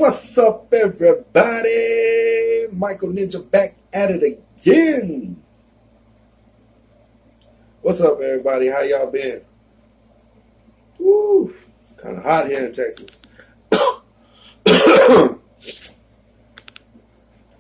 What's up, everybody? Michael Ninja back at it again. What's up, everybody? How y'all been? Woo! It's kind of hot here in Texas.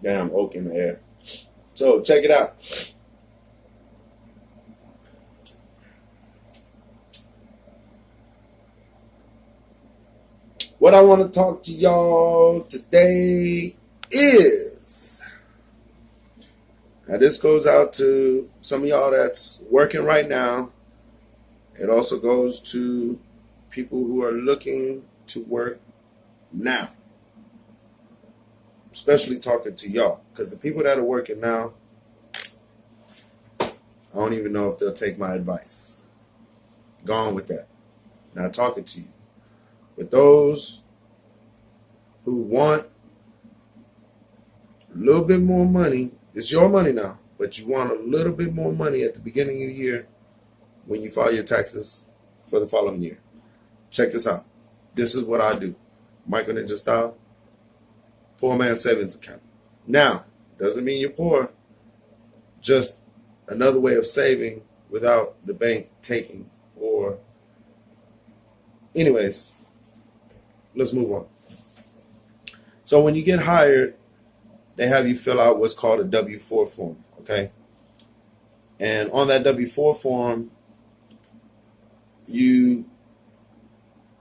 Damn oak in the air. So check it out. What I want to talk to y'all today is, now this goes out to some of y'all that's working right now. It also goes to people who are looking to work now. Especially talking to y'all, because the people that are working now, I don't even know if they'll take my advice. Gone with that. Now talking to you. But those who want a little bit more money, it's your money now, but you want a little bit more money at the beginning of the year when you file your taxes for the following year. Check this out. This is what I do. Michael Ninja style. Poor man savings account. Now, doesn't mean you're poor. Just another way of saving without the bank taking or... Anyways, let's move on. So when you get hired, they have you fill out what's called a W-4 form, okay? And on that W-4 form, you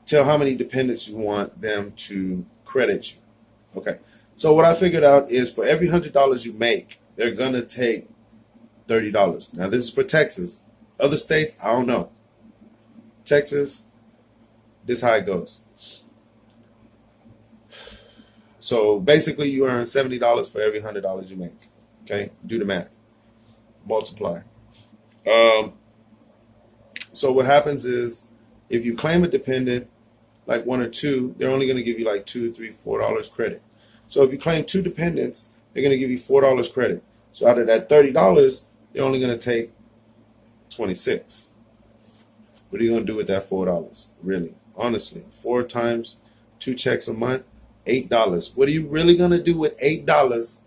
tell how many dependents you want them to credit you, okay? So what I figured out is for every $100 you make, they're going to take $30. Now, this is for Texas. Other states, I don't know. Texas, this is how it goes. So basically, you earn $70 for every $100 you make. Okay, do the math, multiply. So what happens is, if you claim a dependent, like one or two, they're only going to give you like $2, $3, $4 credit. So if you claim two dependents, they're going to give you $4 credit. So out of that $30, they're only going to take $26. What are you going to do with that $4? Really, honestly, 4 times 2 checks a month. $8. What are you really going to do with $8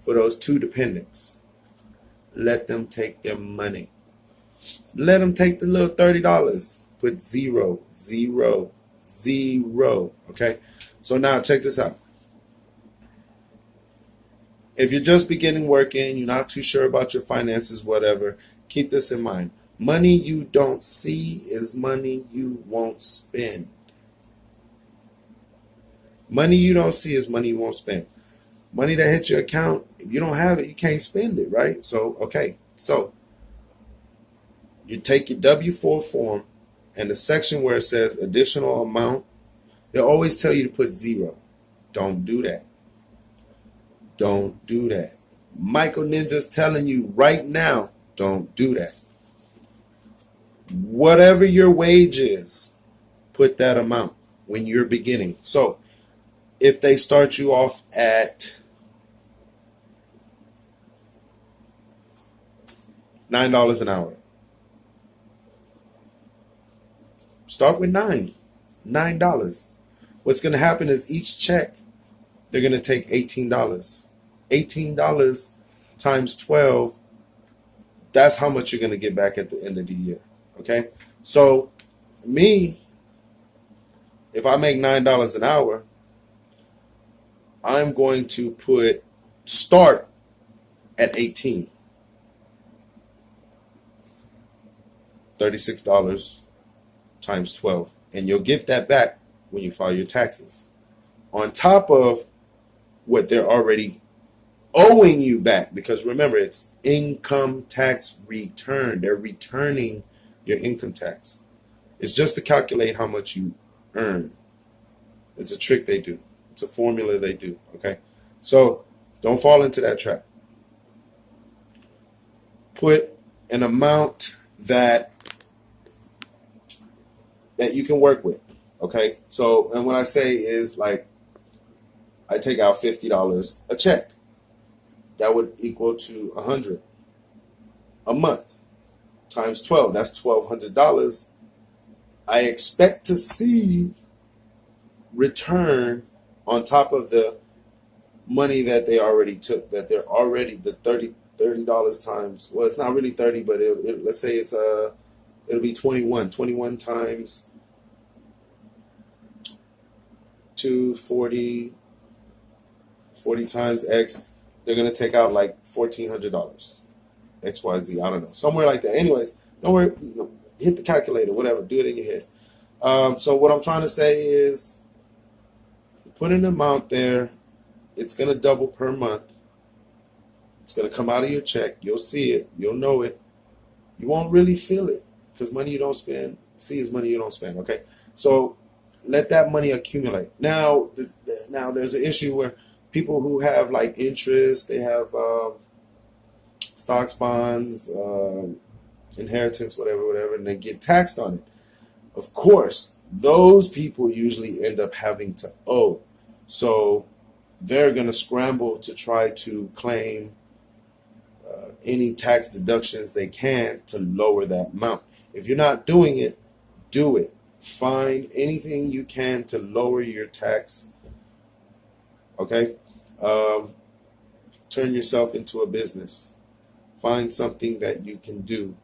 for those two dependents? Let them take their money. Let them take the little $30. Put 0, 0, 0. Okay? So now check this out. If you're just beginning working, you're not too sure about your finances, whatever, keep this in mind. Money you don't see is money you won't spend. Money you don't see is money you won't spend. Money that hits your account, if you don't have it, you can't spend it, right? So, okay. So, you take your W-4 form and the section where it says additional amount, they'll always tell you to put 0. Don't do that. Don't do that. Michael Ninja's telling you right now, don't do that. Whatever your wage is, put that amount when you're beginning. So, if they start you off at $9 an hour, start with $9. What's going to happen is each check, they're going to take $18. $18 times 12, that's how much you're going to get back at the end of the year. Okay? So, me, if I make $9 an hour, I'm going to start at 18. $36 times 12. And you'll get that back when you file your taxes. On top of what they're already owing you back. Because remember, it's income tax return. They're returning your income tax. It's just to calculate how much you earn. It's a trick they do. It's a formula they do, okay? So don't fall into that trap. Put an amount that you can work with, okay? So, and what I say is, like, I take out $50 a check. That would equal to $100 a month times 12. That's $1,200. I expect to see return on top of the money that they already took, that they're already the $30 times, well, it's not really 30, but let's say it'll be 21 times 240, 40 times X, they're going to take out like $1,400. XYZ, I don't know, somewhere like that. Anyways, don't worry, hit the calculator, whatever, do it in your head. So what I'm trying to say is, put an amount there. It's going to double per month. It's going to come out of your check. You'll see it. You'll know it. You won't really feel it, because money you don't spend, see, is money you don't spend. Okay, so let that money accumulate. Now there's an issue where people who have like interest, they have stocks, bonds, inheritance, whatever, and they get taxed on it. Of course, those people usually end up having to owe. So they're going to scramble to try to claim any tax deductions they can to lower that amount. If you're not doing it, do it. Find anything you can to lower your tax. Okay? Turn yourself into a business. Find something that you can do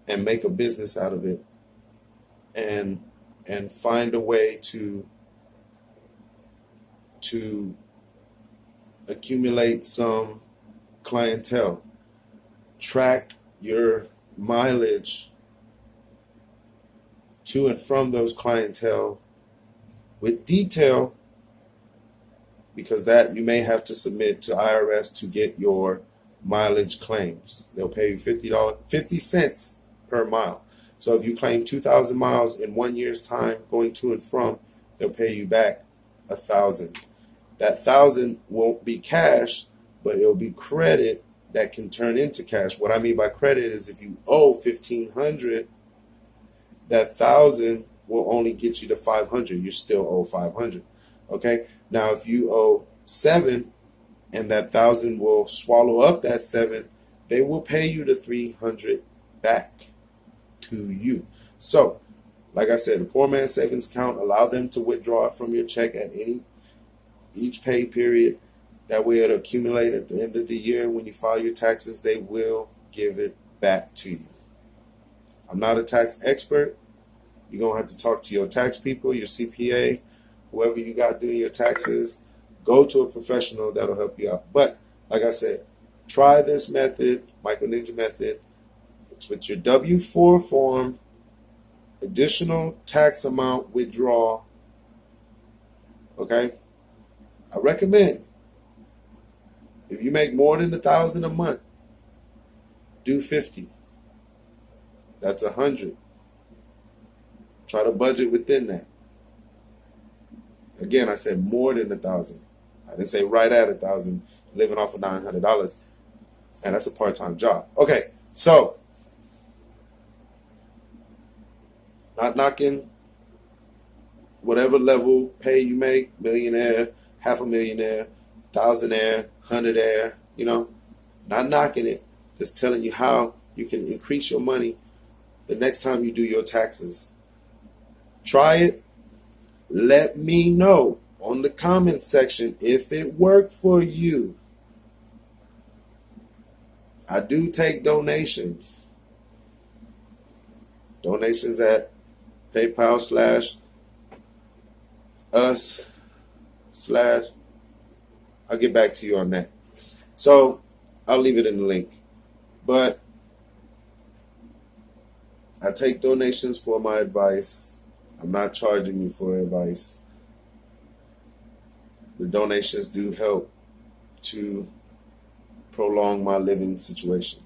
and make a business out of it, and find a way to accumulate some clientele. Track your mileage to and from those clientele with detail, because that you may have to submit to IRS to get your mileage claims. They'll pay you $50 cents per mile. So if you claim 2,000 miles in 1 year's time going to and from, they'll pay you back 1,000. That 1,000 won't be cash, but it'll be credit that can turn into cash. What I mean by credit is, if you owe 1,500, that 1,000 will only get you to 500. You still owe 500. Okay. Now, if you owe 7, and that 1,000 will swallow up that 7, they will pay you the 300 back to you. So, like I said, the poor man's savings account, allow them to withdraw it from your check at each pay period. That way it'll accumulate at the end of the year. When you file your taxes, they will give it back to you. I'm not a tax expert. You're going to have to talk to your tax people, your CPA, whoever you got doing your taxes. Go to a professional that'll help you out. But like I said, try this method, Micro Ninja method. It's with your W-4 form, additional tax amount withdrawal. Okay? I recommend, if you make more than $1,000 a month, do 50. That's 100. Try to budget within that. Again, I said more than 1,000. I didn't say right at 1,000, living off of $900. And that's a part-time job. Okay, so not knocking whatever level pay you make, millionaire, half a millionaire, thousandaire, hundredaire, not knocking it, just telling you how you can increase your money the next time you do your taxes. Try it. Let me know on the comment section if it worked for you. I do take donations. Donations at PayPal/us/ I'll get back to you on that. So I'll leave it in the link. But I take donations for my advice. I'm not charging you for advice. The donations do help to prolong my living situation,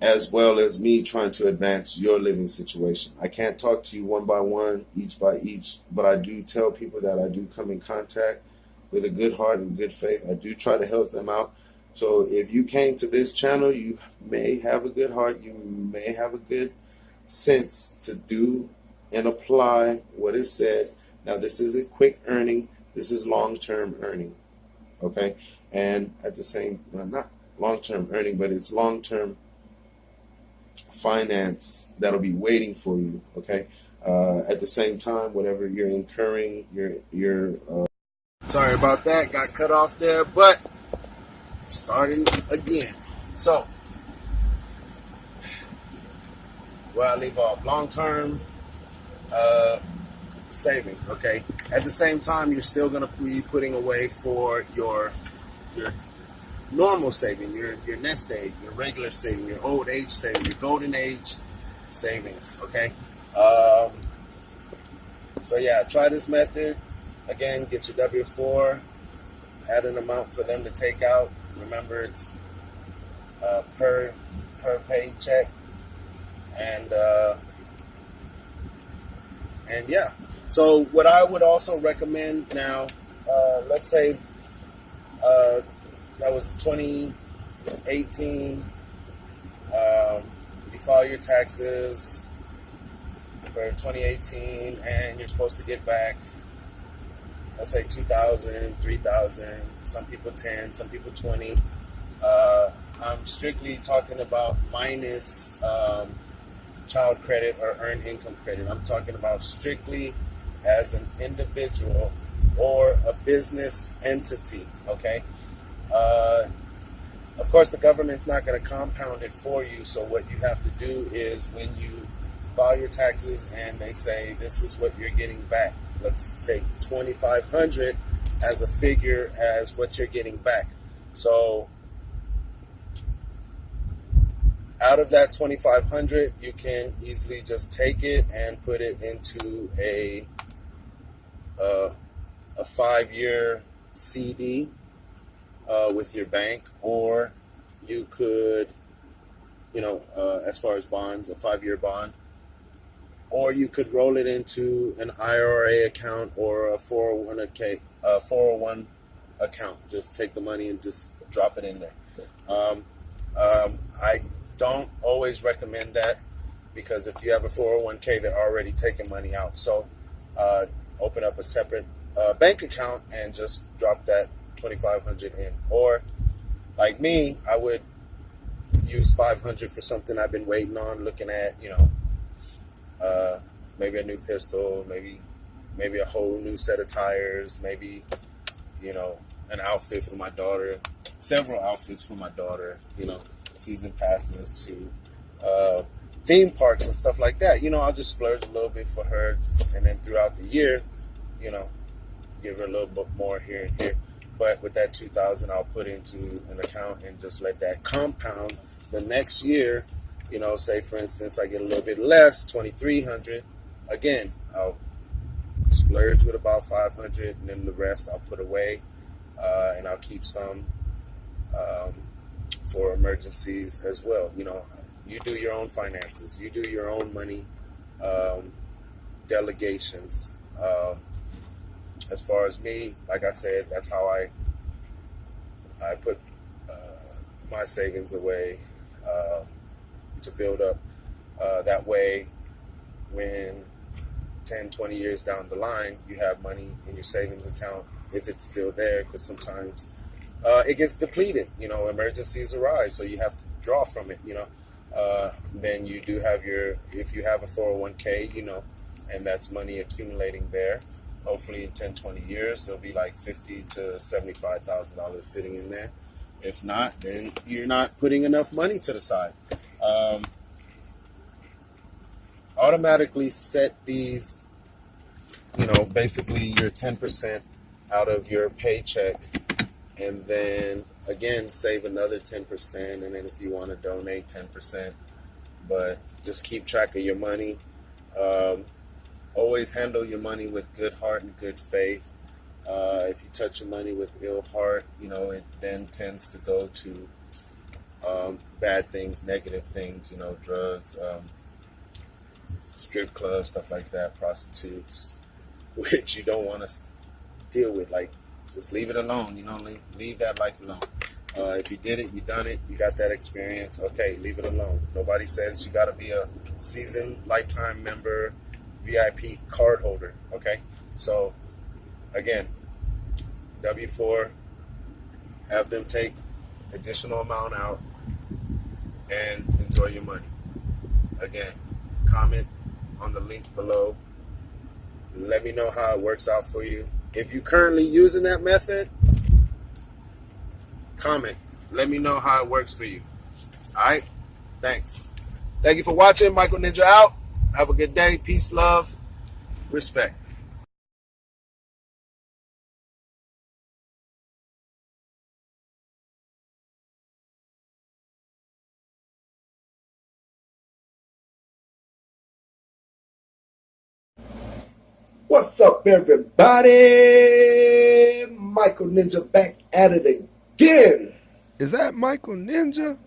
as well as me trying to advance your living situation. I can't talk to you one by one, each by each, but I do tell people that I do come in contact with a good heart and good faith. I do try to help them out. So if you came to this channel, you may have a good heart, you may have a good sense to do and apply what is said. Now, this isn't quick earning, this is long-term earning, okay? And at the same, not long-term earning, but it's long-term finance that'll be waiting for you, okay? At the same time, whatever you're incurring, your sorry about that, got cut off there, but starting again. So, where I leave off, long-term savings. Okay. At the same time, you're still going to be putting away for your normal saving, your nest egg, your regular saving, your old age saving, your golden age savings. Okay. So yeah, try this method. Again, get your W-4, add an amount for them to take out. Remember, it's per paycheck, and yeah. So what I would also recommend now, let's say that was 2018. You file your taxes for 2018, and you're supposed to get back, let's say 2,000, 3,000, some people 10, some people 20. I'm strictly talking about minus child credit or earned income credit. I'm talking about strictly as an individual or a business entity, okay? Of course, the government's not going to compound it for you, so what you have to do is when you file your taxes and they say this is what you're getting back, let's take $2,500 as a figure as what you're getting back. So out of that $2,500, you can easily just take it and put it into a 5-year CD with your bank, or you could, as far as bonds, a 5-year bond, or you could roll it into an IRA account or a 401 account. Just take the money and just drop it in there. I don't always recommend that, because if you have a 401k, they're already taking money out. So open up a separate bank account and just drop that $2,500 in. Or like me, I would use $500 for something I've been waiting on, looking at, maybe a new pistol, maybe a whole new set of tires, maybe, an outfit for my daughter, several outfits for my daughter, season passes to theme parks and stuff like that. I'll just splurge a little bit for her, and then throughout the year, give her a little bit more here and here. But with that $2,000, I'll put into an account and just let that compound. The next year, say for instance, I get a little bit less, $2,300. Again, I'll splurge with about $500, and then the rest I'll put away, and I'll keep some for emergencies as well. You do your own finances, you do your own money delegations. As far as me, like I said, that's how I put my savings away to build up. That way, when 10, 20 years down the line, you have money in your savings account, if it's still there, because sometimes it gets depleted. Emergencies arise, so you have to draw from it. Then you do have if you have a 401k, and that's money accumulating there. Hopefully in 10, 20 years, there'll be like $50,000 to $75,000 sitting in there. If not, then you're not putting enough money to the side. Automatically set these, basically your 10% out of your paycheck, and then again save another 10%, and then if you want to donate 10%, but just keep track of your money. Always handle your money with good heart and good faith. If you touch your money with ill heart, it then tends to go to bad things, negative things, drugs, strip clubs, stuff like that, prostitutes, which you don't want to deal with. Like, just leave it alone, leave that life alone. If you did it, you done it, you got that experience, okay, leave it alone. Nobody says you got to be a seasoned lifetime member, VIP card holder, okay? So, again, W-4, have them take additional amount out and enjoy your money. Again, comment on the link below. Let me know how it works out for you. If you're currently using that method, comment. Let me know how it works for you. All right? Thanks. Thank you for watching. Michael Ninja out. Have a good day. Peace, love, respect. What's up, everybody? Michael Ninja back at it again. Is that Michael Ninja?